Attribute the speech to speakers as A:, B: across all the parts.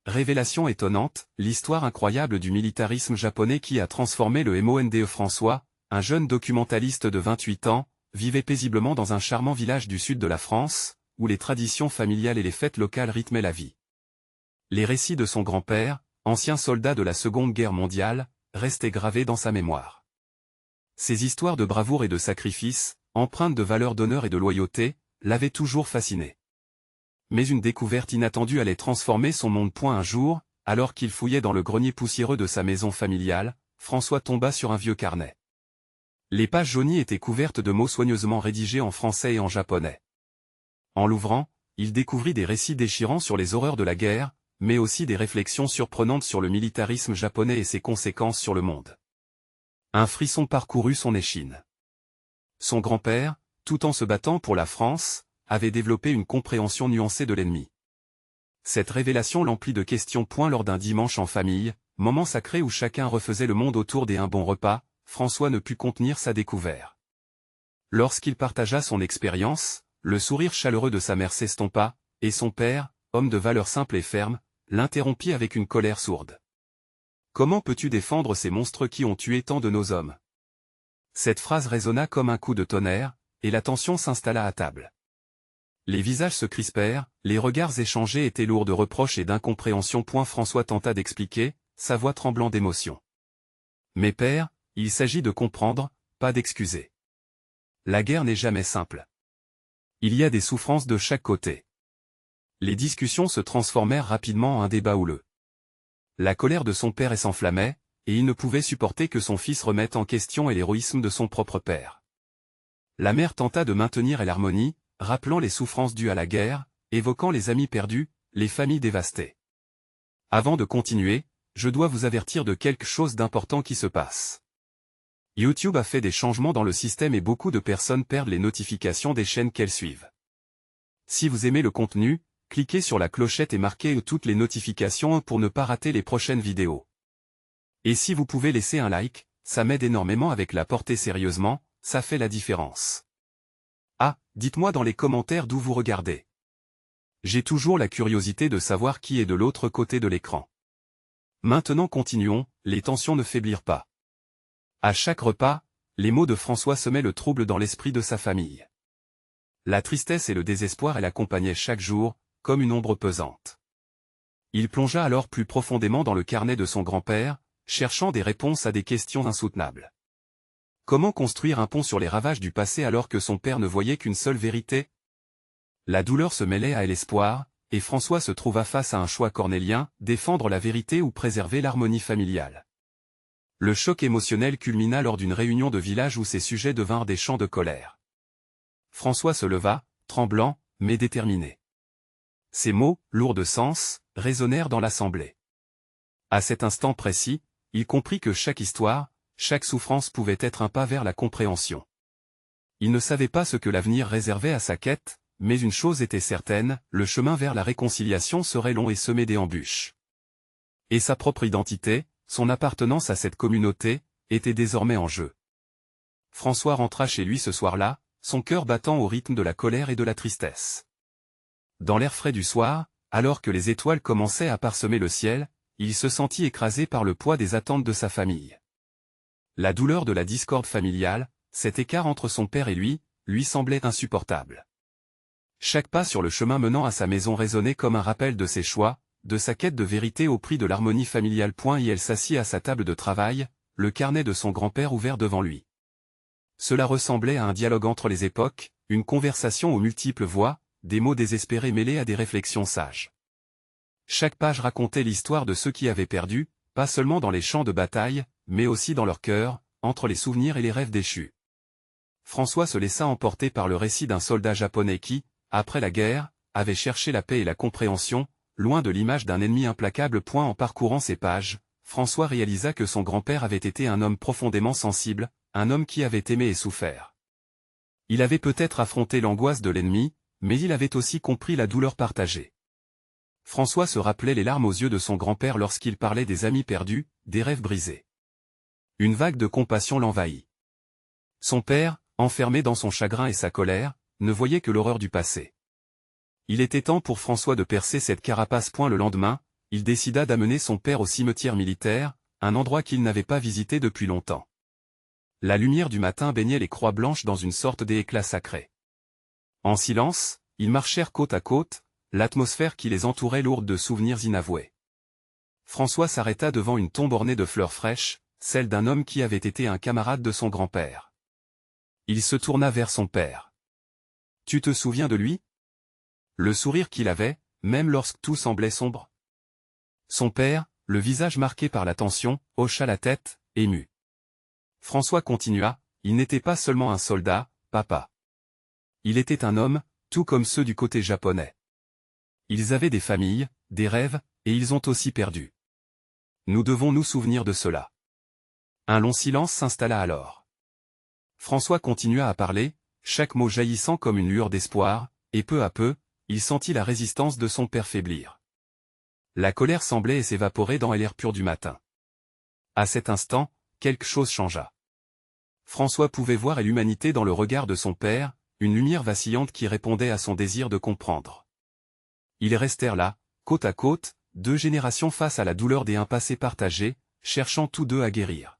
A: Révélation étonnante, l'histoire incroyable du militarisme japonais qui a transformé le monde. François, un jeune documentaliste de 28 ans, vivait paisiblement dans un charmant village du sud de la France, où les traditions familiales et les fêtes locales rythmaient la vie. Les récits de son grand-père, ancien soldat de la Seconde Guerre mondiale, restaient gravés dans sa mémoire. Ces histoires de bravoure et de sacrifice, empreintes de valeurs d'honneur et de loyauté, l'avaient toujours fasciné. Mais une découverte inattendue allait transformer son monde. Un jour, alors qu'il fouillait dans le grenier poussiéreux de sa maison familiale, François tomba sur un vieux carnet. Les pages jaunies étaient couvertes de mots soigneusement rédigés en français et en japonais. En l'ouvrant, il découvrit des récits déchirants sur les horreurs de la guerre, mais aussi des réflexions surprenantes sur le militarisme japonais et ses conséquences sur le monde. Un frisson parcourut son échine. Son grand-père, tout en se battant pour la France, avait développé une compréhension nuancée de l'ennemi. Cette révélation l'emplit de questions. Lors d'un dimanche en famille, moment sacré où chacun refaisait le monde autour d'un bon repas, François ne put contenir sa découverte. Lorsqu'il partagea son expérience, le sourire chaleureux de sa mère s'estompa, et son père, homme de valeurs simples et fermes, l'interrompit avec une colère sourde. « Comment peux-tu défendre ces monstres qui ont tué tant de nos hommes ?» Cette phrase résonna comme un coup de tonnerre, et la tension s'installa à table. Les visages se crispèrent, les regards échangés étaient lourds de reproches et d'incompréhension. François tenta d'expliquer, sa voix tremblant d'émotion. « Mais père, il s'agit de comprendre, pas d'excuser. La guerre n'est jamais simple. Il y a des souffrances de chaque côté. » Les discussions se transformèrent rapidement en un débat houleux. La colère de son père s'enflammait, et il ne pouvait supporter que son fils remette en question l'héroïsme de son propre père. La mère tenta de maintenir l'harmonie, rappelant les souffrances dues à la guerre, évoquant les amis perdus, les familles dévastées. Avant de continuer, je dois vous avertir de quelque chose d'important qui se passe. YouTube a fait des changements dans le système et beaucoup de personnes perdent les notifications des chaînes qu'elles suivent. Si vous aimez le contenu, cliquez sur la clochette et marquez toutes les notifications pour ne pas rater les prochaines vidéos. Et si vous pouvez laisser un like, ça m'aide énormément avec la portée sérieusement, ça fait la différence. Ah, dites-moi dans les commentaires d'où vous regardez. J'ai toujours la curiosité de savoir qui est de l'autre côté de l'écran. Maintenant continuons, les tensions ne faiblirent pas. À chaque repas, les mots de François semaient le trouble dans l'esprit de sa famille. La tristesse et le désespoir l'accompagnaient chaque jour, comme une ombre pesante. Il plongea alors plus profondément dans le carnet de son grand-père, cherchant des réponses à des questions insoutenables. Comment construire un pont sur les ravages du passé alors que son père ne voyait qu'une seule vérité? La douleur se mêlait à l'espoir, et François se trouva face à un choix cornélien, défendre la vérité ou préserver l'harmonie familiale. Le choc émotionnel culmina lors d'une réunion de village où ces sujets devinrent des chants de colère. François se leva, tremblant, mais déterminé. Ces mots, lourds de sens, résonnèrent dans l'assemblée. À cet instant précis, il comprit que chaque histoire, chaque souffrance pouvait être un pas vers la compréhension. Il ne savait pas ce que l'avenir réservait à sa quête, mais une chose était certaine, le chemin vers la réconciliation serait long et semé d'embûches. Et sa propre identité, son appartenance à cette communauté, était désormais en jeu. François rentra chez lui ce soir-là, son cœur battant au rythme de la colère et de la tristesse. Dans l'air frais du soir, alors que les étoiles commençaient à parsemer le ciel, il se sentit écrasé par le poids des attentes de sa famille. La douleur de la discorde familiale, cet écart entre son père et lui semblait insupportable. Chaque pas sur le chemin menant à sa maison résonnait comme un rappel de ses choix, de sa quête de vérité au prix de l'harmonie familiale. Il s'assit à sa table de travail, le carnet de son grand-père ouvert devant lui. Cela ressemblait à un dialogue entre les époques, une conversation aux multiples voix, des mots désespérés mêlés à des réflexions sages. Chaque page racontait l'histoire de ceux qui avaient perdu, pas seulement dans les champs de bataille, mais aussi dans leur cœur, entre les souvenirs et les rêves déchus. François se laissa emporter par le récit d'un soldat japonais qui, après la guerre, avait cherché la paix et la compréhension, loin de l'image d'un ennemi implacable. En parcourant ces pages, François réalisa que son grand-père avait été un homme profondément sensible, un homme qui avait aimé et souffert. Il avait peut-être affronté l'angoisse de l'ennemi, mais il avait aussi compris la douleur partagée. François se rappelait les larmes aux yeux de son grand-père lorsqu'il parlait des amis perdus, des rêves brisés. Une vague de compassion l'envahit. Son père, enfermé dans son chagrin et sa colère, ne voyait que l'horreur du passé. Il était temps pour François de percer cette carapace. Le lendemain, il décida d'amener son père au cimetière militaire, un endroit qu'il n'avait pas visité depuis longtemps. La lumière du matin baignait les croix blanches dans une sorte d'éclat sacré. En silence, ils marchèrent côte à côte, l'atmosphère qui les entourait lourde de souvenirs inavoués. François s'arrêta devant une tombe ornée de fleurs fraîches, celle d'un homme qui avait été un camarade de son grand-père. Il se tourna vers son père. « Tu te souviens de lui ? Le sourire qu'il avait, même lorsque tout semblait sombre. » Son père, le visage marqué par la tension, hocha la tête, ému. François continua, « Il n'était pas seulement un soldat, papa. Il était un homme, tout comme ceux du côté japonais. Ils avaient des familles, des rêves, et ils ont aussi perdu. Nous devons nous souvenir de cela. » Un long silence s'installa alors. François continua à parler, chaque mot jaillissant comme une lueur d'espoir, et peu à peu, il sentit la résistance de son père faiblir. La colère semblait s'évaporer dans l'air pur du matin. À cet instant, quelque chose changea. François pouvait voir l'humanité dans le regard de son père, une lumière vacillante qui répondait à son désir de comprendre. Ils restèrent là, côte à côte, deux générations face à la douleur des un passé partagé, cherchant tous deux à guérir.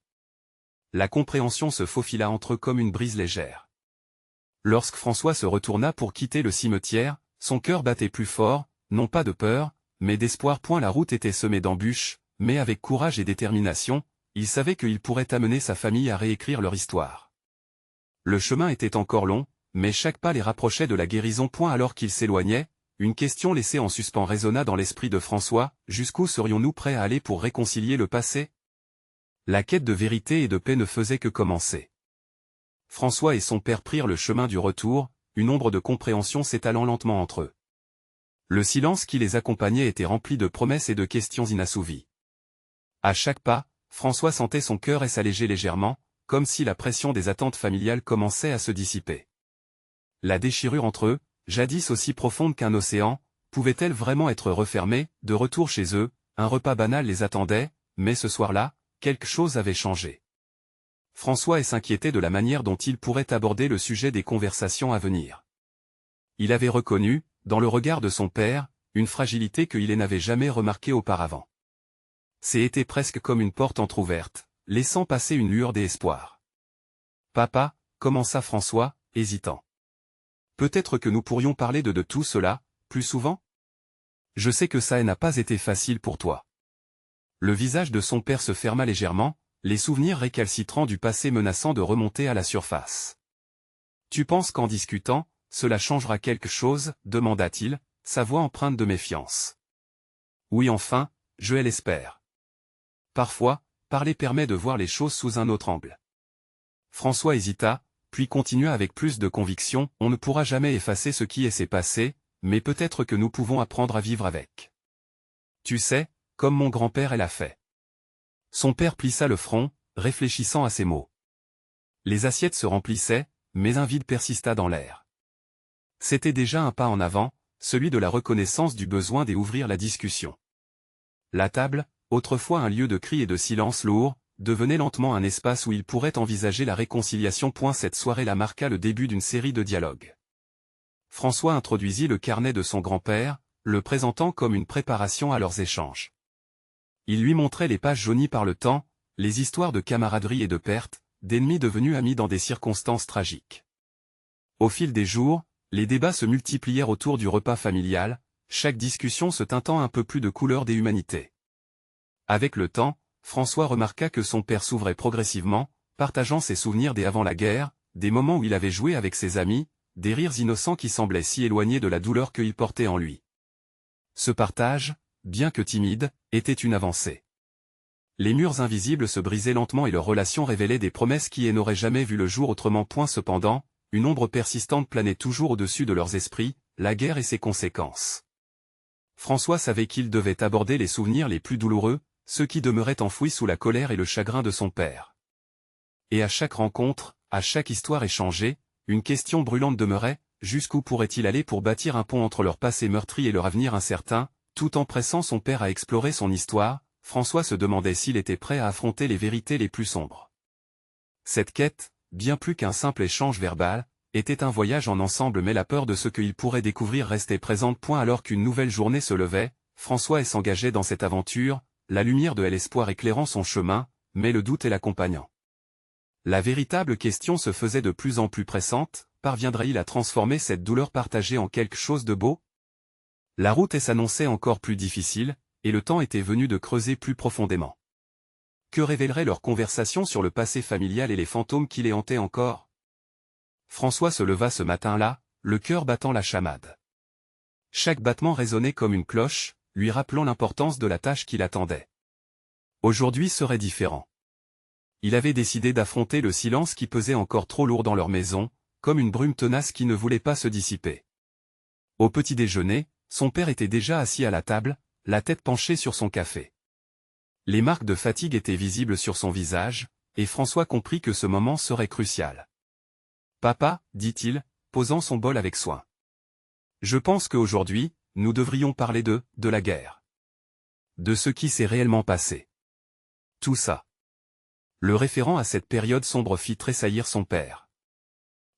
A: La compréhension se faufila entre eux comme une brise légère. Lorsque François se retourna pour quitter le cimetière, son cœur battait plus fort, non pas de peur, mais d'espoir. La route était semée d'embûches, mais avec courage et détermination, il savait qu'il pourrait amener sa famille à réécrire leur histoire. Le chemin était encore long, mais chaque pas les rapprochait de la guérison. Alors qu'ils s'éloignaient, une question laissée en suspens résonna dans l'esprit de François, jusqu'où serions-nous prêts à aller pour réconcilier le passé ? La quête de vérité et de paix ne faisait que commencer. François et son père prirent le chemin du retour, une ombre de compréhension s'étalant lentement entre eux. Le silence qui les accompagnait était rempli de promesses et de questions inassouvies. À chaque pas, François sentait son cœur s'alléger légèrement, comme si la pression des attentes familiales commençait à se dissiper. La déchirure entre eux, jadis aussi profonde qu'un océan, pouvait-elle vraiment être refermée? De retour chez eux, un repas banal les attendait, mais ce soir-là, quelque chose avait changé. François s'inquiétait de la manière dont il pourrait aborder le sujet des conversations à venir. Il avait reconnu, dans le regard de son père, une fragilité qu'il n'avait jamais remarquée auparavant. C'était presque comme une porte entr'ouverte, laissant passer une lueur d'espoir. « Papa » commença François, hésitant. « Peut-être que nous pourrions parler de tout cela, plus souvent ? Je sais que ça n'a pas été facile pour toi. » Le visage de son père se ferma légèrement, les souvenirs récalcitrants du passé menaçant de remonter à la surface. « Tu penses qu'en discutant, cela changera quelque chose ?» demanda-t-il, sa voix empreinte de méfiance. « Oui, enfin, je l'espère. Parfois, parler permet de voir les choses sous un autre angle. » François hésita, puis continua avec plus de conviction, « On ne pourra jamais effacer ce qui s'est passé, mais peut-être que nous pouvons apprendre à vivre avec. Tu sais, comme mon grand-père l'a fait. » Son père plissa le front, réfléchissant à ces mots. Les assiettes se remplissaient, mais un vide persista dans l'air. C'était déjà un pas en avant, celui de la reconnaissance du besoin d'ouvrir la discussion. La table, autrefois un lieu de cris et de silence lourd, devenait lentement un espace où il pourrait envisager la réconciliation. Cette soirée-là marqua le début d'une série de dialogues. François introduisit le carnet de son grand-père, le présentant comme une préparation à leurs échanges. Il lui montrait les pages jaunies par le temps, les histoires de camaraderie et de perte, d'ennemis devenus amis dans des circonstances tragiques. Au fil des jours, les débats se multiplièrent autour du repas familial, chaque discussion se teintant un peu plus de couleur des humanités. Avec le temps, François remarqua que son père s'ouvrait progressivement, partageant ses souvenirs avant la guerre, des moments où il avait joué avec ses amis, des rires innocents qui semblaient si éloignés de la douleur qu'il portait en lui. Ce partage, bien que timide, était une avancée. Les murs invisibles se brisaient lentement et leur relation révélait des promesses qui n'auraient jamais vu le jour autrement. Cependant, une ombre persistante planait toujours au-dessus de leurs esprits, la guerre et ses conséquences. François savait qu'il devait aborder les souvenirs les plus douloureux, ceux qui demeuraient enfouis sous la colère et le chagrin de son père. Et à chaque rencontre, à chaque histoire échangée, une question brûlante demeurait, jusqu'où pourrait-il aller pour bâtir un pont entre leur passé meurtri et leur avenir incertain? Tout en pressant son père à explorer son histoire, François se demandait s'il était prêt à affronter les vérités les plus sombres. Cette quête, bien plus qu'un simple échange verbal, était un voyage en ensemble, mais la peur de ce qu'il pourrait découvrir restait présente. Alors qu'une nouvelle journée se levait, François s'engageait dans cette aventure, la lumière de l'espoir éclairant son chemin, mais le doute l'accompagnant. La véritable question se faisait de plus en plus pressante, parviendrait-il à transformer cette douleur partagée en quelque chose de beau? La route s'annonçait encore plus difficile, et le temps était venu de creuser plus profondément. Que révélerait leur conversation sur le passé familial et les fantômes qui les hantaient encore? François se leva ce matin-là, le cœur battant la chamade. Chaque battement résonnait comme une cloche, lui rappelant l'importance de la tâche qui l'attendait. Aujourd'hui serait différent. Il avait décidé d'affronter le silence qui pesait encore trop lourd dans leur maison, comme une brume tenace qui ne voulait pas se dissiper. Au petit déjeuner, son père était déjà assis à la table, la tête penchée sur son café. Les marques de fatigue étaient visibles sur son visage, et François comprit que ce moment serait crucial. « Papa, dit-il, posant son bol avec soin. Je pense qu'aujourd'hui, nous devrions parler de la guerre. De ce qui s'est réellement passé. Tout ça. » Le référent à cette période sombre fit tressaillir son père.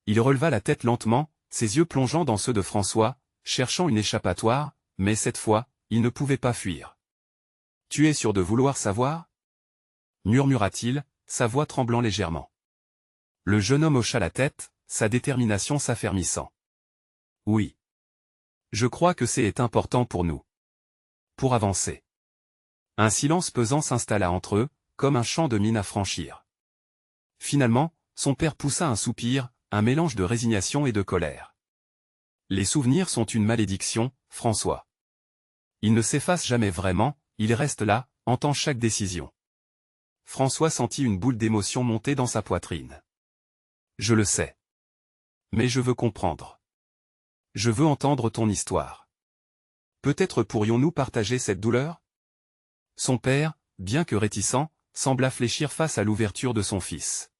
A: Il releva la tête lentement, ses yeux plongeant dans ceux de François, cherchant une échappatoire, mais cette fois, il ne pouvait pas fuir. « Tu es sûr de vouloir savoir » murmura-t-il, sa voix tremblant légèrement. Le jeune homme hocha la tête, sa détermination s'affermissant. « Oui. Je crois que c'est important pour nous. Pour avancer. » Un silence pesant s'installa entre eux, comme un champ de mine à franchir. Finalement, son père poussa un soupir, un mélange de résignation et de colère. « Les souvenirs sont une malédiction, François. Ils ne s'effacent jamais vraiment, ils restent là, hantant chaque décision. » François sentit une boule d'émotion monter dans sa poitrine. « Je le sais. Mais je veux comprendre. Je veux entendre ton histoire. Peut-être pourrions-nous partager cette douleur ?» Son père, bien que réticent, sembla fléchir face à l'ouverture de son fils.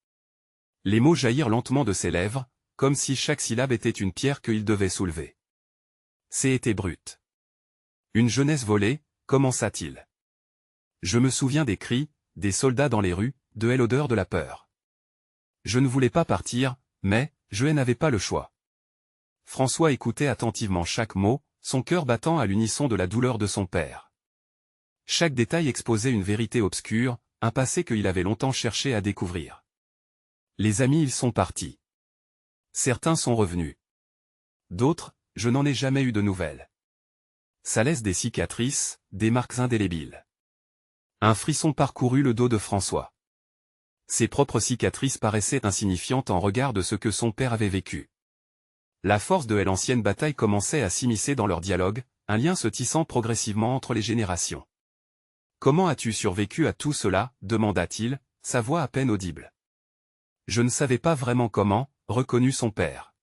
A: Les mots jaillirent lentement de ses lèvres, comme si chaque syllabe était une pierre qu'il devait soulever. C'était brut. Une jeunesse volée, commença-t-il. Je me souviens des cris, des soldats dans les rues, de l'odeur de la peur. Je ne voulais pas partir, mais, je n'avais pas le choix. François écoutait attentivement chaque mot, son cœur battant à l'unisson de la douleur de son père. Chaque détail exposait une vérité obscure, un passé qu'il avait longtemps cherché à découvrir. Les amis ils sont partis. Certains sont revenus. D'autres, je n'en ai jamais eu de nouvelles. Ça laisse des cicatrices, des marques indélébiles. Un frisson parcourut le dos de François. Ses propres cicatrices paraissaient insignifiantes en regard de ce que son père avait vécu. La force de l'ancienne bataille commençait à s'immiscer dans leur dialogue, un lien se tissant progressivement entre les générations. « Comment as-tu survécu à tout cela » demanda-t-il, sa voix à peine audible. Je ne savais pas vraiment comment, reconnut son père.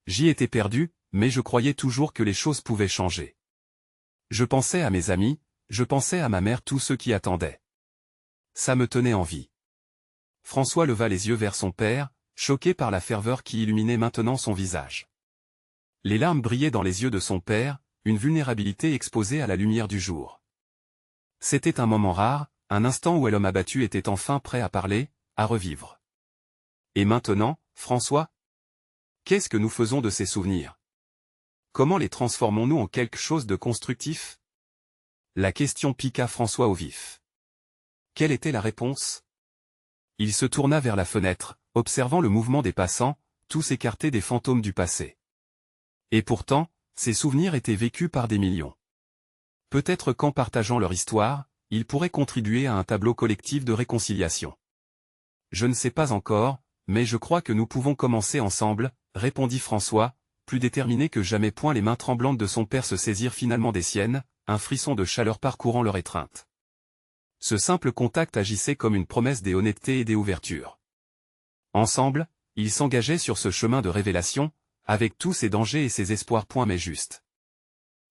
A: J'y étais perdu, mais je croyais toujours que les choses pouvaient changer. Je pensais à mes amis, je pensais à ma mère, tous ceux qui attendaient. Ça me tenait en vie. François leva les yeux vers son père, choqué par la ferveur qui illuminait maintenant son visage. Les larmes brillaient dans les yeux de son père, une vulnérabilité exposée à la lumière du jour. C'était un moment rare, un instant où l'homme abattu était enfin prêt à parler, à revivre. Et maintenant, François? Qu'est-ce que nous faisons de ces souvenirs? Comment les transformons-nous en quelque chose de constructif? La question piqua François au vif. Quelle était la réponse? Il se tourna vers la fenêtre, observant le mouvement des passants, tous écartés des fantômes du passé. Et pourtant, ces souvenirs étaient vécus par des millions. Peut-être qu'en partageant leur histoire, ils pourraient contribuer à un tableau collectif de réconciliation. Je ne sais pas encore, mais je crois que nous pouvons commencer ensemble, répondit François, plus déterminé que jamais. Les mains tremblantes de son père se saisirent finalement des siennes, un frisson de chaleur parcourant leur étreinte. Ce simple contact agissait comme une promesse des honnêtetés et des ouvertures. Ensemble, ils s'engageaient sur ce chemin de révélation, avec tous ses dangers et ses espoirs. Mais juste.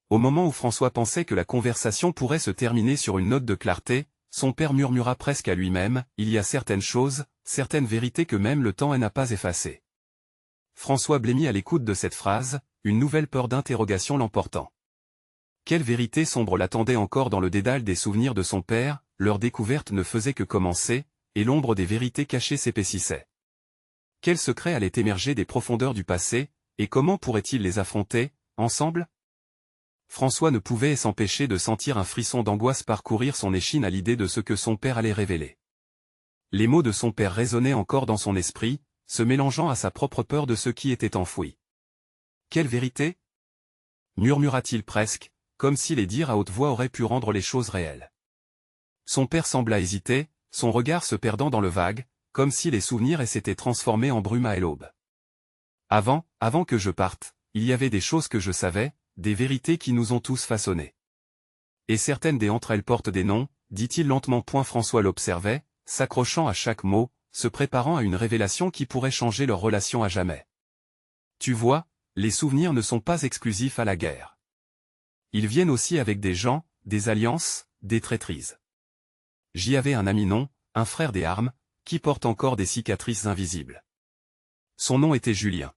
A: Au moment où François pensait que la conversation pourrait se terminer sur une note de clarté, son père murmura presque à lui-même, « Il y a certaines choses, certaines vérités que même le temps n'a pas effacées. » François blêmit à l'écoute de cette phrase, une nouvelle peur d'interrogation l'emportant. Quelle vérité sombre l'attendait encore dans le dédale des souvenirs de son père? Leur découverte ne faisait que commencer, et l'ombre des vérités cachées s'épaississait. Quel secret allait émerger des profondeurs du passé, et comment pourrait-il les affronter, ensemble? François ne pouvait s'empêcher de sentir un frisson d'angoisse parcourir son échine à l'idée de ce que son père allait révéler. Les mots de son père résonnaient encore dans son esprit, se mélangeant à sa propre peur de ce qui était enfoui. « Quelle vérité » murmura-t-il presque, comme si les dire à haute voix aurait pu rendre les choses réelles. Son père sembla hésiter, son regard se perdant dans le vague, comme si les souvenirs s'étaient transformés en brume à l'aube. Avant que je parte, il y avait des choses que je savais, des vérités qui nous ont tous façonnés. Et certaines d'entre elles portent des noms, dit-il lentement. François l'observait, s'accrochant à chaque mot, se préparant à une révélation qui pourrait changer leur relation à jamais. Tu vois, les souvenirs ne sont pas exclusifs à la guerre. Ils viennent aussi avec des gens, des alliances, des traîtrises. J'y avais un ami non, un frère des armes, qui porte encore des cicatrices invisibles. Son nom était Julien.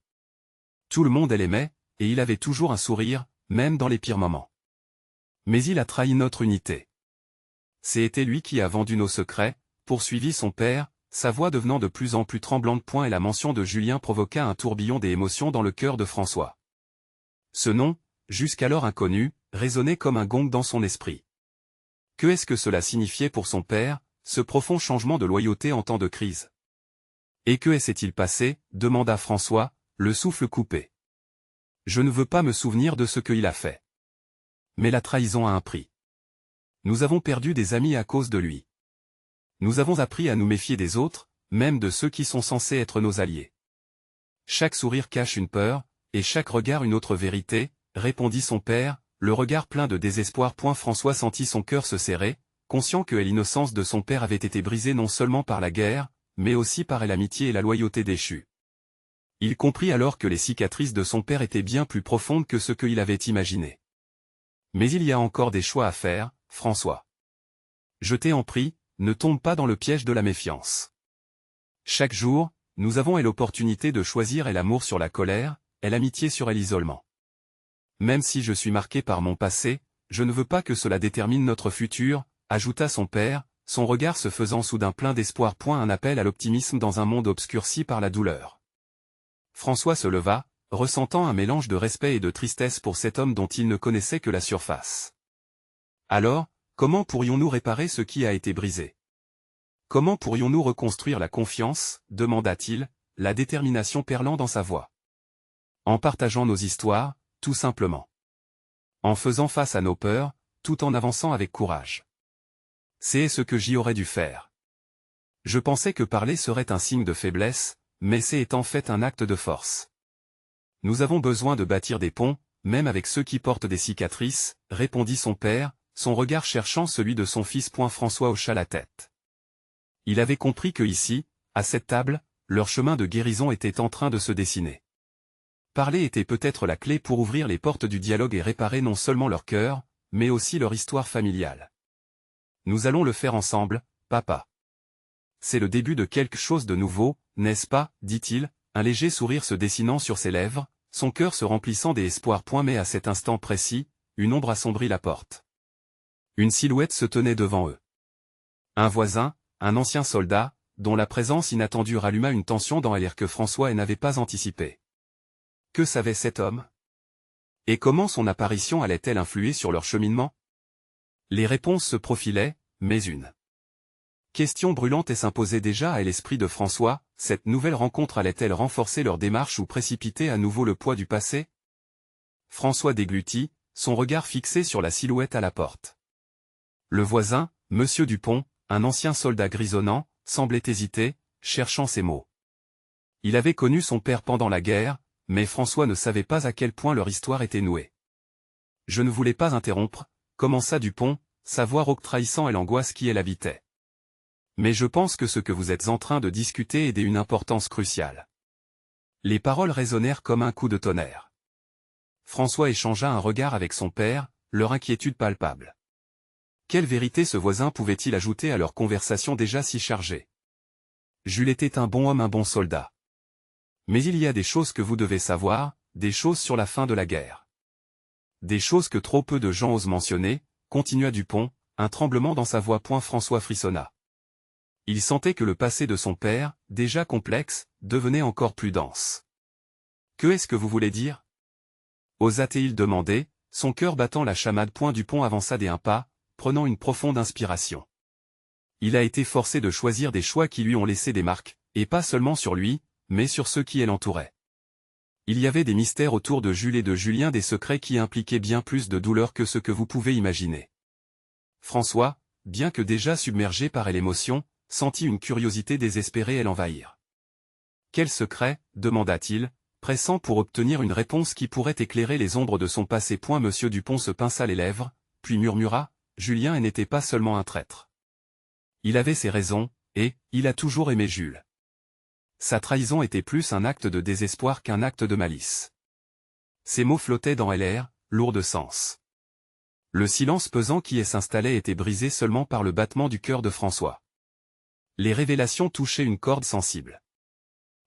A: Tout le monde l'aimait, et il avait toujours un sourire, même dans les pires moments. Mais il a trahi notre unité. C'était lui qui a vendu nos secrets, poursuivit son père, sa voix devenant de plus en plus tremblante. Et la mention de Julien provoqua un tourbillon d'émotions dans le cœur de François. Ce nom, jusqu'alors inconnu, résonnait comme un gong dans son esprit. Que est-ce que cela signifiait pour son père, ce profond changement de loyauté en temps de crise? Et que s'est-il passé, demanda François, le souffle coupé. Je ne veux pas me souvenir de ce qu'il a fait. Mais la trahison a un prix. Nous avons perdu des amis à cause de lui. Nous avons appris à nous méfier des autres, même de ceux qui sont censés être nos alliés. Chaque sourire cache une peur, et chaque regard une autre vérité, répondit son père, le regard plein de désespoir. François sentit son cœur se serrer, conscient que l'innocence de son père avait été brisée non seulement par la guerre, mais aussi par l'amitié et la loyauté déchues. Il comprit alors que les cicatrices de son père étaient bien plus profondes que ce qu'il avait imaginé. Mais il y a encore des choix à faire, François. Je t'en prie, ne tombe pas dans le piège de la méfiance. Chaque jour, nous avons l'opportunité de choisir l'amour sur la colère, l'amitié sur l'isolement. Même si je suis marqué par mon passé, je ne veux pas que cela détermine notre futur, ajouta son père, son regard se faisant soudain plein d'espoir. Un appel à l'optimisme dans un monde obscurci par la douleur. François se leva, ressentant un mélange de respect et de tristesse pour cet homme dont il ne connaissait que la surface. Alors, comment pourrions-nous réparer ce qui a été brisé? Comment pourrions-nous reconstruire la confiance, demanda-t-il, la détermination perlant dans sa voix. En partageant nos histoires, tout simplement. En faisant face à nos peurs, tout en avançant avec courage. C'est ce que j'y aurais dû faire. Je pensais que parler serait un signe de faiblesse, mais c'est en fait un acte de force. Nous avons besoin de bâtir des ponts, même avec ceux qui portent des cicatrices, répondit son père, son regard cherchant celui de son fils. François hocha la tête. Il avait compris que ici, à cette table, leur chemin de guérison était en train de se dessiner. Parler était peut-être la clé pour ouvrir les portes du dialogue et réparer non seulement leur cœur, mais aussi leur histoire familiale. Nous allons le faire ensemble, papa. C'est le début de quelque chose de nouveau, n'est-ce pas, dit-il, un léger sourire se dessinant sur ses lèvres, son cœur se remplissant d'espoir. Mais à cet instant précis, une ombre assombrit la porte. Une silhouette se tenait devant eux. Un voisin, un ancien soldat, dont la présence inattendue ralluma une tension dans l'air que François n'avait pas anticipé. Que savait cet homme? Et comment son apparition allait-elle influer sur leur cheminement? Les réponses se profilaient, mais une question brûlante s'imposait déjà à l'esprit de François, cette nouvelle rencontre allait-elle renforcer leur démarche ou précipiter à nouveau le poids du passé? François déglutit, son regard fixé sur la silhouette à la porte. Le voisin, Monsieur Dupont, un ancien soldat grisonnant, semblait hésiter, cherchant ses mots. Il avait connu son père pendant la guerre, mais François ne savait pas à quel point leur histoire était nouée. Je ne voulais pas interrompre, commença Dupont, sa voix rauque trahissant l'angoisse qui l'habitait. Mais je pense que ce que vous êtes en train de discuter est d'une importance cruciale. Les paroles résonnèrent comme un coup de tonnerre. François échangea un regard avec son père, leur inquiétude palpable. Quelle vérité ce voisin pouvait-il ajouter à leur conversation déjà si chargée? Jules était un bon homme, un bon soldat. Mais il y a des choses que vous devez savoir, des choses sur la fin de la guerre. Des choses que trop peu de gens osent mentionner, continua Dupont, un tremblement dans sa voix. François frissonna. Il sentait que le passé de son père, déjà complexe, devenait encore plus dense. Que est-ce que vous voulez dire? Osa-t-il demander, Son cœur battant la chamade, Dupont avança d'un pas, prenant une profonde inspiration. Il a été forcé de choisir des choix qui lui ont laissé des marques, et pas seulement sur lui, mais sur ceux qui l'entouraient. Il y avait des mystères autour de Jules et de Julien, des secrets qui impliquaient bien plus de douleur que ce que vous pouvez imaginer. François, bien que déjà submergé par l'émotion, sentit une curiosité désespérée l'envahir. « Quel secret ?» demanda-t-il, pressant pour obtenir une réponse qui pourrait éclairer les ombres de son passé. Monsieur Dupont se pinça les lèvres, puis murmura, « Julien n'était pas seulement un traître. Il avait ses raisons, et il a toujours aimé Jules. Sa trahison était plus un acte de désespoir qu'un acte de malice. » Ces mots flottaient dans l'air, lourds de sens. Le silence pesant qui s'installait était brisé seulement par le battement du cœur de François. Les révélations touchaient une corde sensible.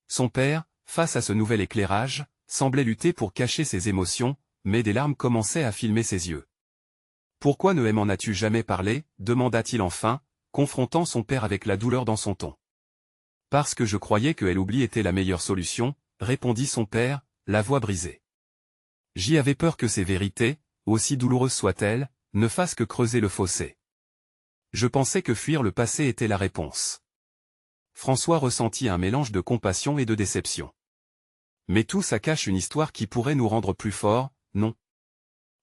A: Son père, face à ce nouvel éclairage, semblait lutter pour cacher ses émotions, mais des larmes commençaient à filmer ses yeux. « Pourquoi ne m'en as-tu jamais parlé ?» demanda-t-il enfin, confrontant son père avec la douleur dans son ton. « Parce que je croyais que l'oubli était la meilleure solution, » répondit son père, la voix brisée. « J'y avais peur que ces vérités, aussi douloureuses soient-elles, ne fassent que creuser le fossé. Je pensais que fuir le passé était la réponse. » François ressentit un mélange de compassion et de déception. « Mais tout ça cache une histoire qui pourrait nous rendre plus forts, non ?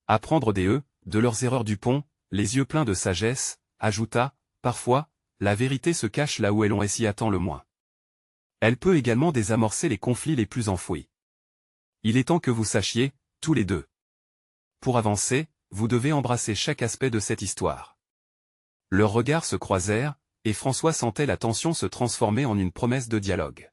A: Apprendre de leurs erreurs. » Dupont, les yeux pleins de sagesse, ajouta, « Parfois, la vérité se cache là où on s'y attend le moins. Elle peut également désamorcer les conflits les plus enfouis. Il est temps que vous sachiez, tous les deux. Pour avancer, vous devez embrasser chaque aspect de cette histoire. » Leurs regards se croisèrent, et François sentait la tension se transformer en une promesse de dialogue.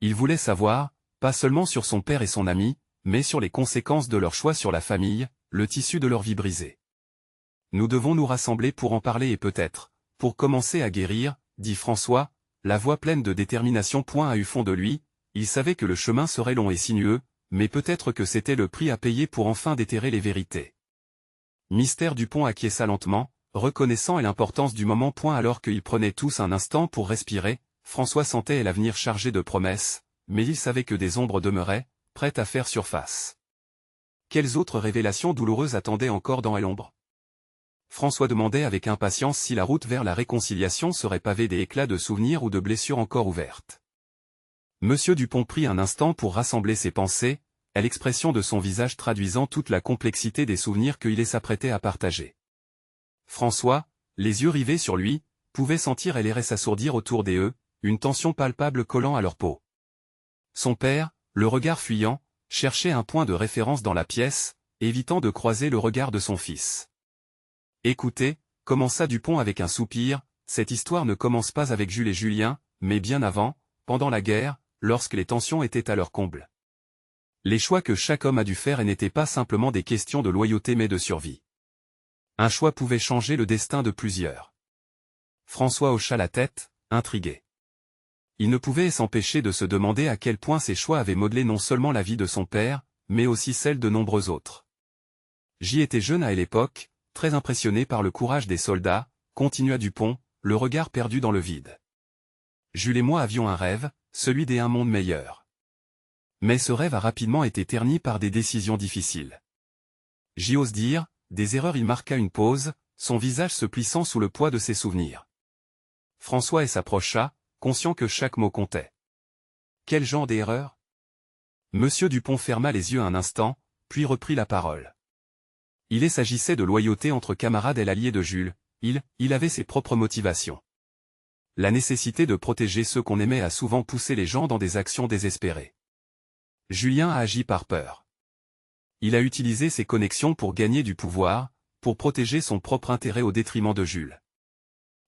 A: Il voulait savoir, pas seulement sur son père et son ami, mais sur les conséquences de leur choix sur la famille, le tissu de leur vie brisée. « Nous devons nous rassembler pour en parler et peut-être, pour commencer à guérir, » dit François, la voix pleine de détermination. À eu fond de lui, il savait que le chemin serait long et sinueux, mais peut-être que c'était le prix à payer pour enfin déterrer les vérités. Mystère. Dupont acquiesça lentement, reconnaissant l'importance du moment. Alors qu'ils prenaient tous un instant pour respirer, François sentait l'avenir chargé de promesses, mais il savait que des ombres demeuraient, prêtes à faire surface. Quelles autres révélations douloureuses attendaient encore dans l'ombre? François demandait avec impatience si la route vers la réconciliation serait pavée d'éclats de souvenirs ou de blessures encore ouvertes. Monsieur Dupont prit un instant pour rassembler ses pensées, l'expression de son visage traduisant toute la complexité des souvenirs qu'il s'apprêtait à partager. François, les yeux rivés sur lui, pouvait sentir l'air s'assourdir autour d'eux, une tension palpable collant à leur peau. Son père, le regard fuyant, cherchait un point de référence dans la pièce, évitant de croiser le regard de son fils. « Écoutez, » commença Dupont avec un soupir, « cette histoire ne commence pas avec Jules et Julien, mais bien avant, pendant la guerre, lorsque les tensions étaient à leur comble. Les choix que chaque homme a dû faire n'étaient pas simplement des questions de loyauté mais de survie. Un choix pouvait changer le destin de plusieurs. » François hocha la tête, intrigué. Il ne pouvait s'empêcher de se demander à quel point ces choix avaient modelé non seulement la vie de son père, mais aussi celle de nombreux autres. « J'y étais jeune à l'époque, très impressionné par le courage des soldats, » continua Dupont, le regard perdu dans le vide. « Jules et moi avions un rêve, celui d'un monde meilleur. Mais ce rêve a rapidement été terni par des décisions difficiles. J'ose dire, des erreurs. » Il marqua une pause, son visage se plissant sous le poids de ses souvenirs. François s'approcha, conscient que chaque mot comptait. « Quel genre d'erreur ?» Monsieur Dupont ferma les yeux un instant, puis reprit la parole. Il s'agissait de loyauté entre camarades et l'allié de Jules, il avait ses propres motivations. La nécessité de protéger ceux qu'on aimait a souvent poussé les gens dans des actions désespérées. Julien a agi par peur. Il a utilisé ses connexions pour gagner du pouvoir, pour protéger son propre intérêt au détriment de Jules.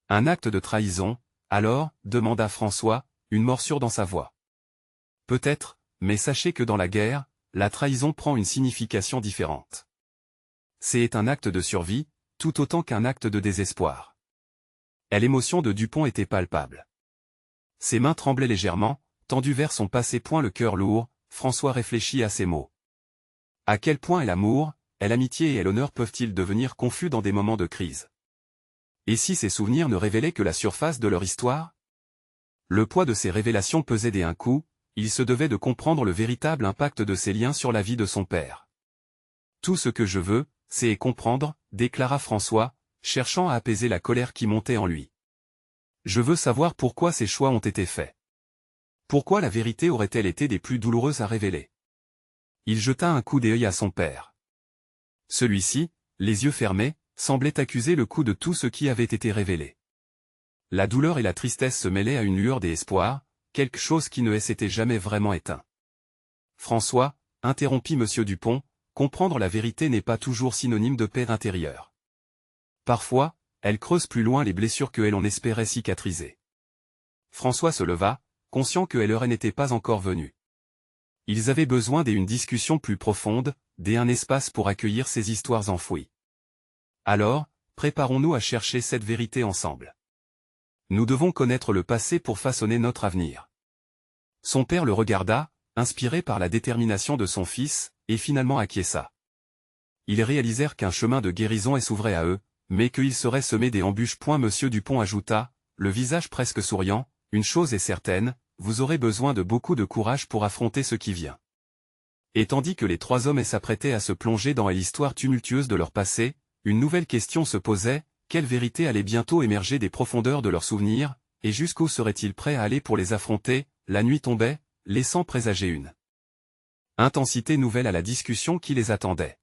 A: Un acte de trahison, alors, demanda François, une morsure dans sa voix. Peut-être, mais sachez que dans la guerre, la trahison prend une signification différente. C'est un acte de survie, tout autant qu'un acte de désespoir. Et l'émotion de Dupont était palpable. Ses mains tremblaient légèrement, tendues vers son passé. Le cœur lourd, François réfléchit à ces mots. À quel point l'amour, l'amitié et l'honneur peuvent-ils devenir confus dans des moments de crise? Et si ces souvenirs ne révélaient que la surface de leur histoire? Le poids de ces révélations pesait d'un coup, il se devait de comprendre le véritable impact de ces liens sur la vie de son père. Tout ce que je veux, c'est comprendre, déclara François, cherchant à apaiser la colère qui montait en lui. Je veux savoir pourquoi ces choix ont été faits. Pourquoi la vérité aurait-elle été des plus douloureuses à révéler? Il jeta un coup d'œil à son père. Celui-ci, les yeux fermés, semblait accuser le coup de tout ce qui avait été révélé. La douleur et la tristesse se mêlaient à une lueur d'espoir, quelque chose qui ne s'était jamais vraiment éteint. François, interrompit Monsieur Dupont, comprendre la vérité n'est pas toujours synonyme de paix intérieure. Parfois, elle creuse plus loin les blessures que l'on espérait cicatriser. François se leva, conscient que l'heure n'était pas encore venue. Ils avaient besoin d'une discussion plus profonde, d'un espace pour accueillir ces histoires enfouies. Alors, préparons-nous à chercher cette vérité ensemble. Nous devons connaître le passé pour façonner notre avenir. Son père le regarda, inspiré par la détermination de son fils, et finalement acquiesça. Ils réalisèrent qu'un chemin de guérison s'ouvrait à eux, mais qu'ils seraient semés d'embûches. Monsieur Dupont ajouta, le visage presque souriant, une chose est certaine, vous aurez besoin de beaucoup de courage pour affronter ce qui vient. Et tandis que les trois hommes s'apprêtaient à se plonger dans l'histoire tumultueuse de leur passé, une nouvelle question se posait, quelle vérité allait bientôt émerger des profondeurs de leurs souvenirs, et jusqu'où seraient-ils prêts à aller pour les affronter? La nuit tombait, laissant présager une intensité nouvelle à la discussion qui les attendait.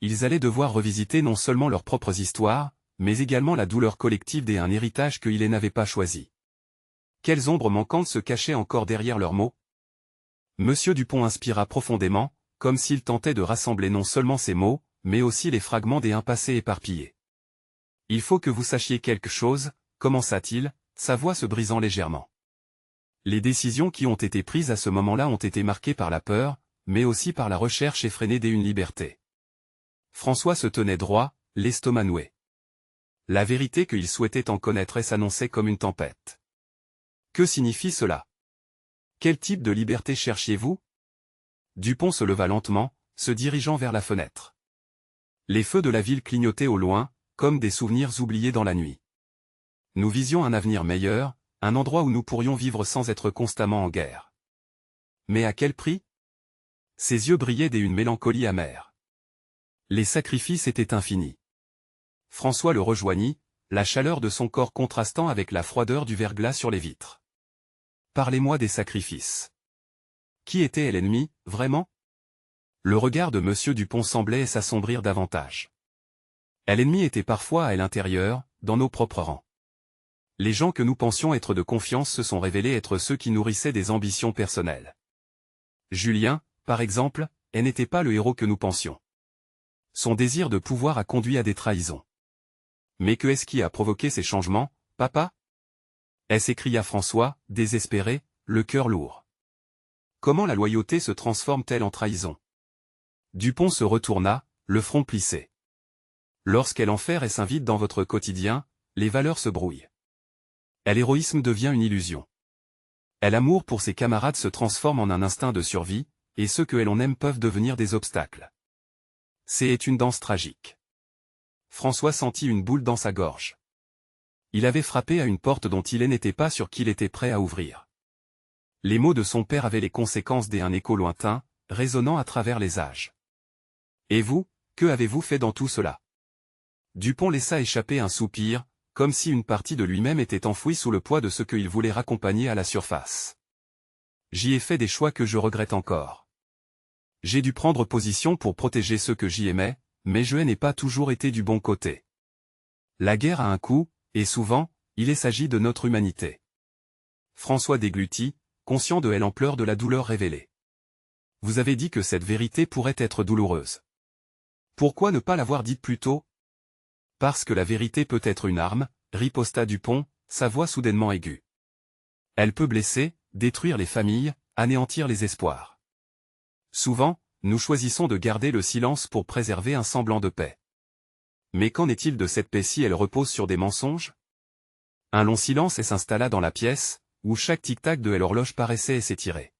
A: Ils allaient devoir revisiter non seulement leurs propres histoires, mais également la douleur collective d'un héritage qu'ils n'avaient pas choisi. Quelles ombres manquantes se cachaient encore derrière leurs mots? Monsieur Dupont inspira profondément, comme s'il tentait de rassembler non seulement ces mots, mais aussi les fragments d'un passé éparpillé. Il faut que vous sachiez quelque chose, commença-t-il, sa voix se brisant légèrement. Les décisions qui ont été prises à ce moment-là ont été marquées par la peur, mais aussi par la recherche effrénée d'une liberté. François se tenait droit, l'estomac noué. La vérité qu'il souhaitait en connaître s'annonçait comme une tempête. Que signifie cela? Quel type de liberté cherchiez-vous? Dupont se leva lentement, se dirigeant vers la fenêtre. Les feux de la ville clignotaient au loin, comme des souvenirs oubliés dans la nuit. Nous visions un avenir meilleur, un endroit où nous pourrions vivre sans être constamment en guerre. Mais à quel prix? Ses yeux brillaient d'une mélancolie amère. Les sacrifices étaient infinis. François le rejoignit, la chaleur de son corps contrastant avec la froideur du verglas sur les vitres. Parlez-moi des sacrifices. Qui était l'ennemi, vraiment? Le regard de Monsieur Dupont semblait s'assombrir davantage. L'ennemi était parfois à l'intérieur, dans nos propres rangs. Les gens que nous pensions être de confiance se sont révélés être ceux qui nourrissaient des ambitions personnelles. Julien, par exemple, n'était pas le héros que nous pensions. Son désir de pouvoir a conduit à des trahisons. Mais que est-ce qui a provoqué ces changements, papa? S'écria François, désespéré, le cœur lourd. Comment la loyauté se transforme-t-elle en trahison? Dupont se retourna, le front plissé. Lorsqu'elle enferme s'invite dans votre quotidien, les valeurs se brouillent. L'héroïsme devient une illusion. L'amour pour ses camarades se transforme en un instinct de survie, et ceux que l'on aime peuvent devenir des obstacles. C'est une danse tragique. François sentit une boule dans sa gorge. Il avait frappé à une porte dont il n'était pas sûr qu'il était prêt à ouvrir. Les mots de son père avaient les conséquences d'un écho lointain, résonnant à travers les âges. Et vous, que avez-vous fait dans tout cela? Dupont laissa échapper un soupir, comme si une partie de lui-même était enfouie sous le poids de ce qu'il voulait raccompagner à la surface. J'y ai fait des choix que je regrette encore. J'ai dû prendre position pour protéger ceux que j'y aimais, mais je n'ai pas toujours été du bon côté. La guerre a un coût, et souvent, il s'agit de notre humanité. François déglutit, conscient de l'ampleur de la douleur révélée. Vous avez dit que cette vérité pourrait être douloureuse. Pourquoi ne pas l'avoir dite plus tôt? Parce que la vérité peut être une arme, riposta Dupont, sa voix soudainement aiguë. Elle peut blesser, détruire les familles, anéantir les espoirs. Souvent, nous choisissons de garder le silence pour préserver un semblant de paix. Mais qu'en est-il de cette paix si elle repose sur des mensonges? Un long silence s'installa dans la pièce, où chaque tic-tac de l'horloge paraissait s'étirer.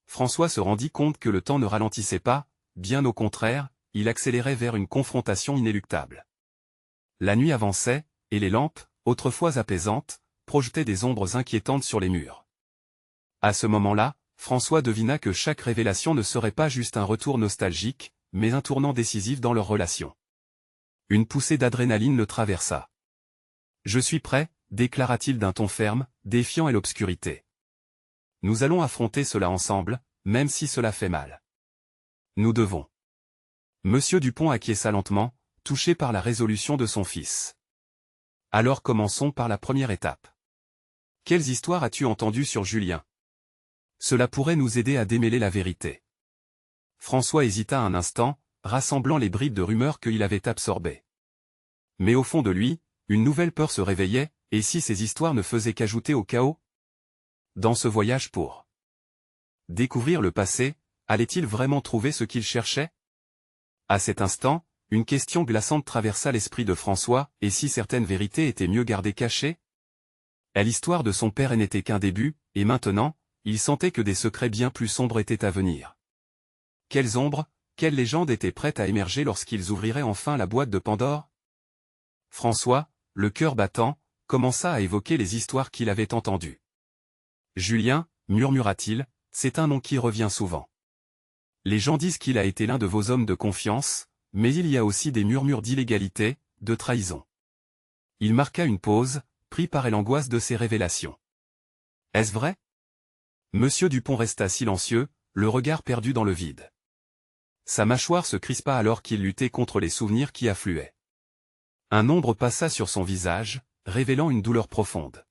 A: François se rendit compte que le temps ne ralentissait pas, bien au contraire, il accélérait vers une confrontation inéluctable. La nuit avançait, et les lampes, autrefois apaisantes, projetaient des ombres inquiétantes sur les murs. À ce moment-là, François devina que chaque révélation ne serait pas juste un retour nostalgique, mais un tournant décisif dans leur relation. Une poussée d'adrénaline le traversa. « Je suis prêt », déclara-t-il d'un ton ferme, défiant l'obscurité. « Nous allons affronter cela ensemble, même si cela fait mal. Nous devons. » Monsieur Dupont acquiesça lentement, touché par la résolution de son fils. « Alors commençons par la première étape. Quelles histoires as-tu entendues sur Julien? Cela pourrait nous aider à démêler la vérité. » François hésita un instant, rassemblant les bribes de rumeurs qu'il avait absorbées. Mais au fond de lui, une nouvelle peur se réveillait, et si ces histoires ne faisaient qu'ajouter au chaos? Dans ce voyage pour découvrir le passé, allait-il vraiment trouver ce qu'il cherchait? À cet instant, une question glaçante traversa l'esprit de François, et si certaines vérités étaient mieux gardées cachées? L'histoire de son père n'était qu'un début, et maintenant, il sentait que des secrets bien plus sombres étaient à venir. Quelles ombres, quelles légendes étaient prêtes à émerger lorsqu'ils ouvriraient enfin la boîte de Pandore? François, le cœur battant, commença à évoquer les histoires qu'il avait entendues. « Julien, murmura-t-il, c'est un nom qui revient souvent. Les gens disent qu'il a été l'un de vos hommes de confiance, mais il y a aussi des murmures d'illégalité, de trahison. » Il marqua une pause, pris par l'angoisse de ces révélations. « Est-ce vrai ?» Monsieur Dupont resta silencieux, le regard perdu dans le vide. Sa mâchoire se crispa alors qu'il luttait contre les souvenirs qui affluaient. Un ombre passa sur son visage, révélant une douleur profonde.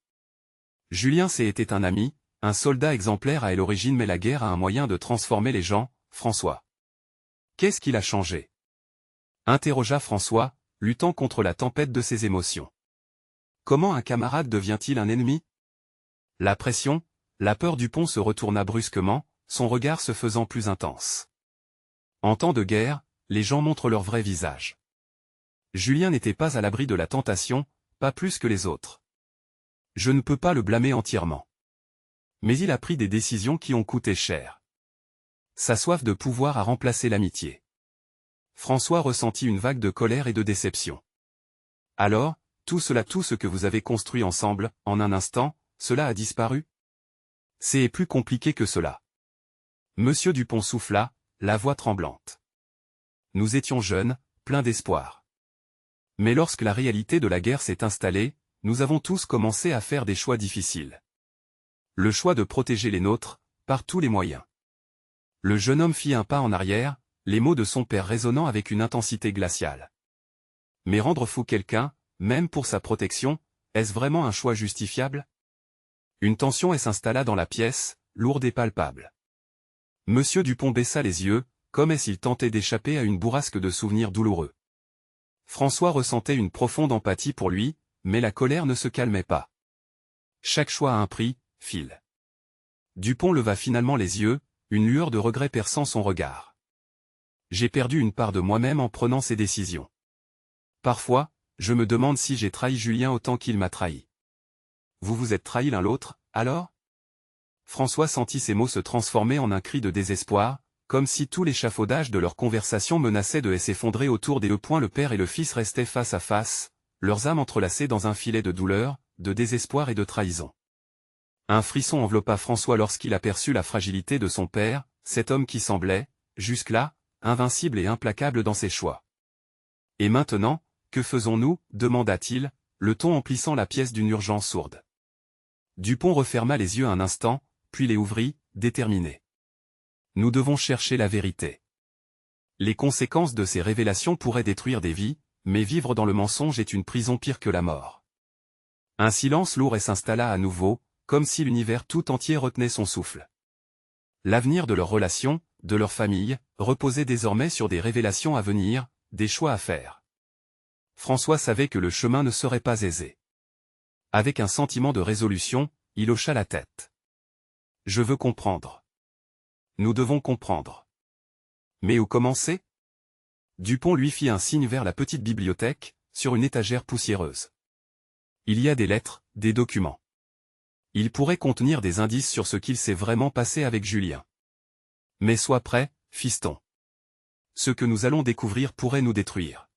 A: Julien était un ami, un soldat exemplaire à l'origine, mais la guerre a un moyen de transformer les gens, François. Qu'est-ce qu'il a changé? Interrogea François, luttant contre la tempête de ses émotions. Comment un camarade devient-il un ennemi? La pression, la peur du pont se retourna brusquement, son regard se faisant plus intense. En temps de guerre, les gens montrent leur vrai visage. Julien n'était pas à l'abri de la tentation, pas plus que les autres. Je ne peux pas le blâmer entièrement. Mais il a pris des décisions qui ont coûté cher. Sa soif de pouvoir a remplacé l'amitié. François ressentit une vague de colère et de déception. Alors, tout ce que vous avez construit ensemble, en un instant, cela a disparu? C'est plus compliqué que cela. Monsieur Dupont souffla, la voix tremblante. Nous étions jeunes, pleins d'espoir. Mais lorsque la réalité de la guerre s'est installée, nous avons tous commencé à faire des choix difficiles. Le choix de protéger les nôtres, par tous les moyens. Le jeune homme fit un pas en arrière, les mots de son père résonnant avec une intensité glaciale. Mais rendre fou quelqu'un, même pour sa protection, est-ce vraiment un choix justifiable? Une tension s'installa dans la pièce, lourde et palpable. Monsieur Dupont baissa les yeux, comme s'il tentait d'échapper à une bourrasque de souvenirs douloureux. François ressentait une profonde empathie pour lui, mais la colère ne se calmait pas. Chaque choix a un prix, Phil. Dupont leva finalement les yeux, une lueur de regret perçant son regard. J'ai perdu une part de moi-même en prenant ces décisions. Parfois, je me demande si j'ai trahi Julien autant qu'il m'a trahi. Vous vous êtes trahis l'un l'autre, alors? François sentit ces mots se transformer en un cri de désespoir, comme si tout l'échafaudage de leur conversation menaçait de s'effondrer autour des deux. Le père et le fils restaient face à face, leurs âmes entrelacées dans un filet de douleur, de désespoir et de trahison. Un frisson enveloppa François lorsqu'il aperçut la fragilité de son père, cet homme qui semblait, jusque-là, invincible et implacable dans ses choix. « Et maintenant, que faisons-nous » demanda-t-il, le ton emplissant la pièce d'une urgence sourde. Dupont referma les yeux un instant, puis les ouvrit, déterminé. Nous devons chercher la vérité. Les conséquences de ces révélations pourraient détruire des vies, mais vivre dans le mensonge est une prison pire que la mort. Un silence lourd s'installa à nouveau, comme si l'univers tout entier retenait son souffle. L'avenir de leur relation, de leur famille, reposait désormais sur des révélations à venir, des choix à faire. François savait que le chemin ne serait pas aisé. Avec un sentiment de résolution, il hocha la tête. « Je veux comprendre. Nous devons comprendre. Mais où commencer ?» Dupont lui fit un signe vers la petite bibliothèque, sur une étagère poussiéreuse. Il y a des lettres, des documents. Ils pourraient contenir des indices sur ce qu'il s'est vraiment passé avec Julien. Mais sois prêt, fiston. Ce que nous allons découvrir pourrait nous détruire.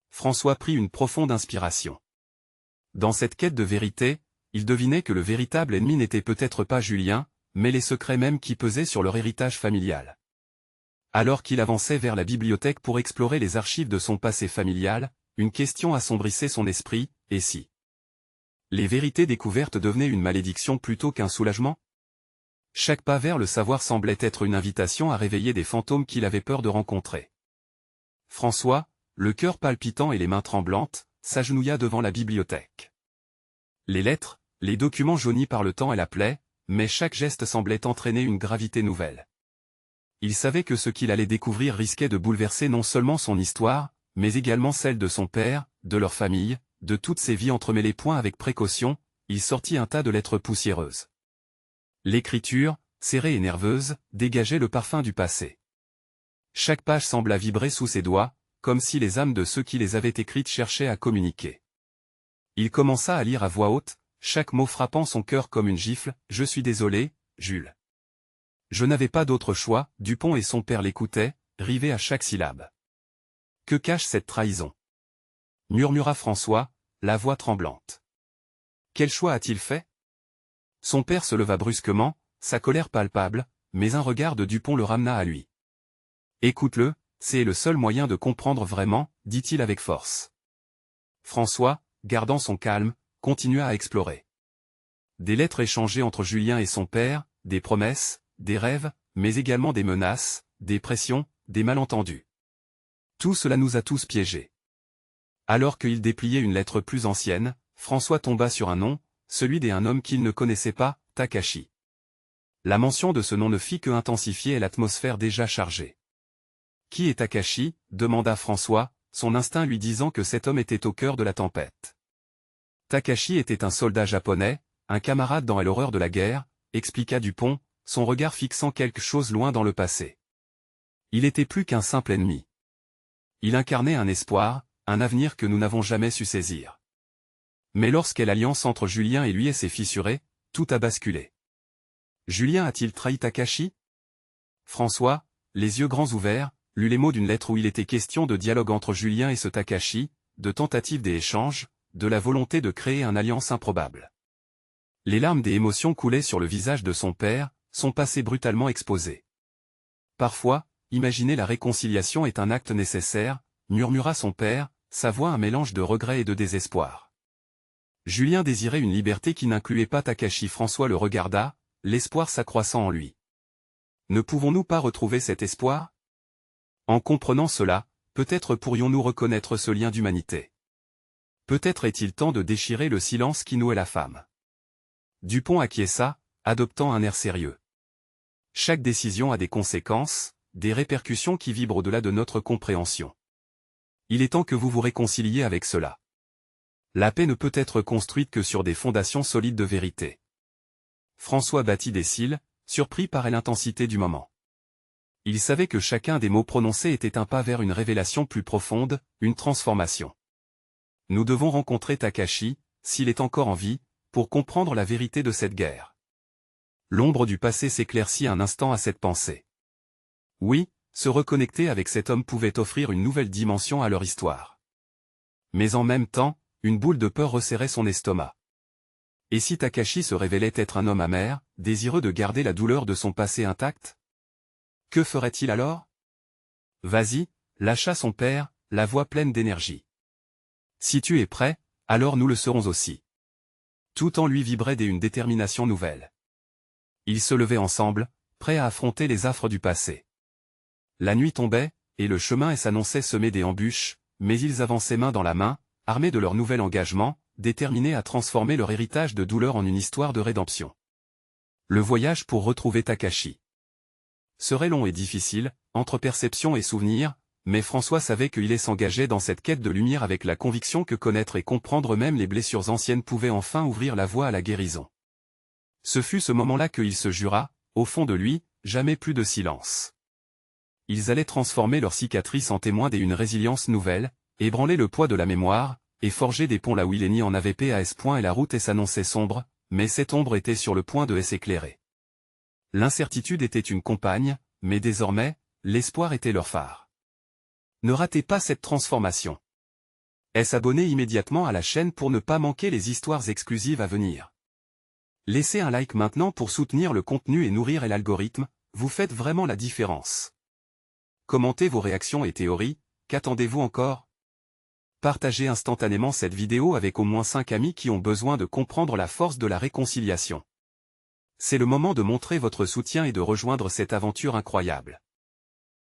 A: François prit une profonde inspiration. Dans cette quête de vérité, il devinait que le véritable ennemi n'était peut-être pas Julien, mais les secrets même qui pesaient sur leur héritage familial. Alors qu'il avançait vers la bibliothèque pour explorer les archives de son passé familial, une question assombrissait son esprit, et si les vérités découvertes devenaient une malédiction plutôt qu'un soulagement? Chaque pas vers le savoir semblait être une invitation à réveiller des fantômes qu'il avait peur de rencontrer. François, le cœur palpitant et les mains tremblantes, s'agenouilla devant la bibliothèque. Les lettres, les documents jaunis par le temps et la plaie, mais chaque geste semblait entraîner une gravité nouvelle. Il savait que ce qu'il allait découvrir risquait de bouleverser non seulement son histoire, mais également celle de son père, de leur famille, de toutes ses vies entremêlées. Avec précaution, il sortit un tas de lettres poussiéreuses. L'écriture, serrée et nerveuse, dégageait le parfum du passé. Chaque page sembla vibrer sous ses doigts, comme si les âmes de ceux qui les avaient écrites cherchaient à communiquer. Il commença à lire à voix haute, chaque mot frappant son cœur comme une gifle. « Je suis désolé, Jules. Je n'avais pas d'autre choix. » Dupont et son père l'écoutaient, rivés à chaque syllabe. « Que cache cette trahison ?» murmura François, la voix tremblante. « Quel choix a-t-il fait ?» Son père se leva brusquement, sa colère palpable, mais un regard de Dupont le ramena à lui. « Écoute-le, c'est le seul moyen de comprendre vraiment, » dit-il avec force. François, gardant son calme, continua à explorer. Des lettres échangées entre Julien et son père, des promesses, des rêves, mais également des menaces, des pressions, des malentendus. Tout cela nous a tous piégés. Alors qu'il dépliait une lettre plus ancienne, François tomba sur un nom, celui d'un homme qu'il ne connaissait pas, Takashi. La mention de ce nom ne fit que intensifier l'atmosphère déjà chargée. « Qui est Takashi » demanda François, son instinct lui disant que cet homme était au cœur de la tempête. Takashi était un soldat japonais, un camarade dans l'horreur de la guerre, expliqua Dupont, son regard fixant quelque chose loin dans le passé. Il était plus qu'un simple ennemi. Il incarnait un espoir, un avenir que nous n'avons jamais su saisir. Mais lorsqu'elle alliance entre Julien et lui s'est fissurée, tout a basculé. Julien a-t-il trahi Takashi? François, les yeux grands ouverts, lut les mots d'une lettre où il était question de dialogue entre Julien et ce Takashi, de tentative d'échange, de la volonté de créer une alliance improbable. Les larmes des émotions coulaient sur le visage de son père, son passé brutalement exposé. Parfois, imaginer la réconciliation est un acte nécessaire, murmura son père, sa voix un mélange de regret et de désespoir. Julien désirait une liberté qui n'incluait pas Takashi. François le regarda, l'espoir s'accroissant en lui. Ne pouvons-nous pas retrouver cet espoir? En comprenant cela, peut-être pourrions-nous reconnaître ce lien d'humanité. Peut-être est-il temps de déchirer le silence qui nouait la femme. Dupont acquiesça, adoptant un air sérieux. Chaque décision a des conséquences, des répercussions qui vibrent au-delà de notre compréhension. Il est temps que vous vous réconciliez avec cela. La paix ne peut être construite que sur des fondations solides de vérité. François battit des cils, surpris par l'intensité du moment. Il savait que chacun des mots prononcés était un pas vers une révélation plus profonde, une transformation. Nous devons rencontrer Takashi, s'il est encore en vie, pour comprendre la vérité de cette guerre. L'ombre du passé s'éclaircit un instant à cette pensée. Oui, se reconnecter avec cet homme pouvait offrir une nouvelle dimension à leur histoire. Mais en même temps, une boule de peur resserrait son estomac. Et si Takashi se révélait être un homme amer, désireux de garder la douleur de son passé intact? Que ferait-il alors? Vas-y, lâcha son père, la voix pleine d'énergie. Si tu es prêt, alors nous le serons aussi. Tout en lui vibrait une détermination nouvelle. Ils se levaient ensemble, prêts à affronter les affres du passé. La nuit tombait, et le chemin s'annonçait semé d'embûches, mais ils avançaient main dans la main, armés de leur nouvel engagement, déterminés à transformer leur héritage de douleur en une histoire de rédemption. Le voyage pour retrouver Takashi serait long et difficile, entre perception et souvenir, mais François savait qu'il s'engageait dans cette quête de lumière avec la conviction que connaître et comprendre même les blessures anciennes pouvait enfin ouvrir la voie à la guérison. Ce fut ce moment-là qu'il se jura, au fond de lui, jamais plus de silence. Ils allaient transformer leurs cicatrices en témoins d'une résilience nouvelle, ébranler le poids de la mémoire, et forger des ponts là où il n'y en avait pas à ce point et la route s'annonçait sombre, mais cette ombre était sur le point de s'éclairer. L'incertitude était une compagne, mais désormais, l'espoir était leur phare. Ne ratez pas cette transformation. S'abonner immédiatement à la chaîne pour ne pas manquer les histoires exclusives à venir. Laissez un like maintenant pour soutenir le contenu et nourrir l'algorithme, vous faites vraiment la différence. Commentez vos réactions et théories, qu'attendez-vous encore? Partagez instantanément cette vidéo avec au moins 5 amis qui ont besoin de comprendre la force de la réconciliation. C'est le moment de montrer votre soutien et de rejoindre cette aventure incroyable.